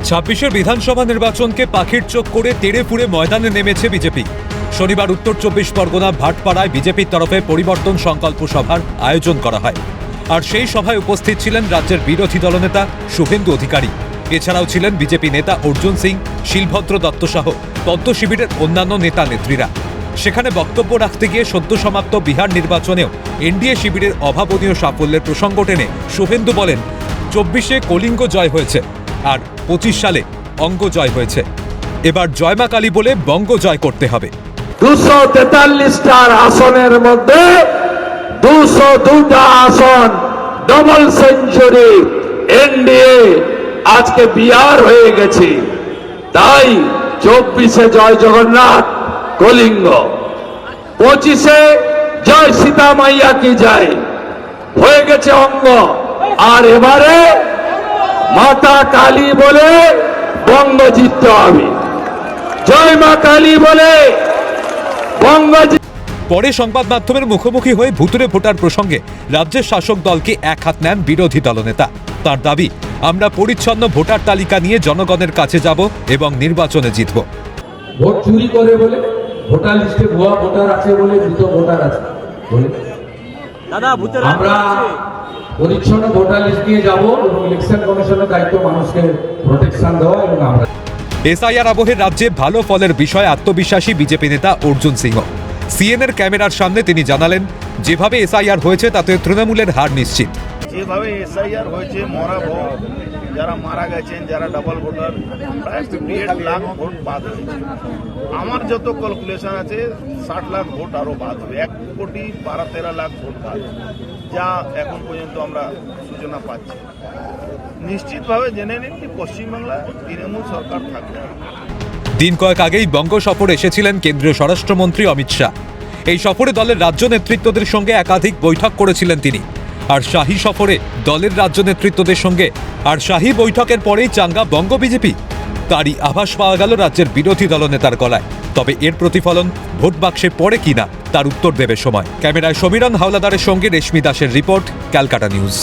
ছাব্বিশের বিধানসভা নির্বাচনকে পাখির চোখ করে তেড়ে ফুড়ে ময়দানে নেমেছে বিজেপি। শনিবার উত্তর 24 পরগনা ভাটপাড়ায় বিজেপির তরফে পরিবর্তন সংকল্প সভার আয়োজন করা হয়। আর সেই সভায় উপস্থিত ছিলেন রাজ্যের বিরোধী দলনেতা শুভেন্দু অধিকারী। এছাড়াও ছিলেন বিজেপি নেতা অর্জুন সিং, শিলভদ্র দত্ত সহ পদ্ম শিবিরের অন্যান্য নেতা নেত্রীরা। সেখানে বক্তব্য রাখতে গিয়ে সদ্য সমাপ্ত বিহার নির্বাচনেও এনডিএ শিবিরের অভাবনীয় সাফল্যের প্রসঙ্গ টেনে শুভেন্দু বলেন, 24-এ কলিঙ্গ জয় হয়েছে আর 25 সালে অঙ্গ জয় হয়েছে। এবার জয় মা কালী বলে বঙ্গ জয় করতে হবে। 243টা আসনের মধ্যে 202টা আসন ডবল সেঞ্চুরি এনডিএ আজকে বিহার হয়ে গেছে। তাই 24-এ জয় জগন্নাথ কলিঙ্গ, 25-এ জয় সীতা মাইয়া কি জয় হয়ে গেছে অঙ্গ। আর এবারে মাতা কালী বলে বঙ্গ জিততে হবে। জয় মা কালী বলে বঙ্গ। পরে সংবাদ মাধ্যমের মুখোমুখি হয়ে ভুতুরে ভোটার প্রসঙ্গে রাজ্যের শাসক দলকে এক হাত নেন বিরোধী দলনেতা। তার দাবি, আমরা পরিচ্ছন্ন ভোটার তালিকা নিয়ে জনগণের কাছে যাব এবং নির্বাচনে জিতব। ভোট চুরি করে বলে, ভোটার লিস্টে ভুয়া ভোটার আছে বলে, মৃত ভোটার আছে বলে আমরা পরিচ্ছন্ন ভোটার লিস্ট নিয়ে যাব এবং ইলেকশন কমিশনের দায়িত্ব মানুষকে প্রোটেকশন দেওয়া। এবং আমরা এসআইআর আবহে রাজ্যে ভালো ফলের বিষয়ে আত্মবিশ্বাসী বিজেপি নেতা অর্জুন সিংহ। সিএনএর ক্যামেরার সামনে তিনি জানালেন, যেভাবে এসআইআর হয়েছে তাতে তৃণমূলের হার নিশ্চিত। যেভাবে এসআইআর হয়েছে, মরা ভোট যারা মারা গেছেন, যারা ডাবল ভোটার, প্রায় 58 লাখ ভোট বাদ হয়েছে। আমার যত ক্যালকুলেশন আছে 60 লাখ ভোট আরো বাদ হবে, 1,12,13 লাখ ভোট বাদ, যা এখন পর্যন্ত আমরা সূচনা পাচ্ছি। নিশ্চিতভাবে জেনে নিন কি পশ্চিমবাংলায় তৃণমূল সরকার থাকবে। দিন কয়েক আগেই বঙ্গ সফরে এসেছিলেন কেন্দ্রীয় স্বরাষ্ট্রমন্ত্রী অমিত শাহ। এই সফরে দলের রাজ্য নেতৃত্বদের সঙ্গে একাধিক বৈঠক করেছিলেন তিনি। আর শাহী সফরে দলের রাজ্য নেতৃত্বদের সঙ্গে আর শাহী বৈঠকের পরেই চাঙ্গা বঙ্গ বিজেপি। তারই আভাস পাওয়া গেল রাজ্যের বিরোধী দলনেতার গলায়। তবে এর প্রতিফলন ভোট বাক্সে পড়ে কিনা তার উত্তর দেবে সময়। ক্যামেরায় সমীরণ হাওলাদারের সঙ্গে রেশমি দাসের রিপোর্ট, ক্যালকাটা নিউজ।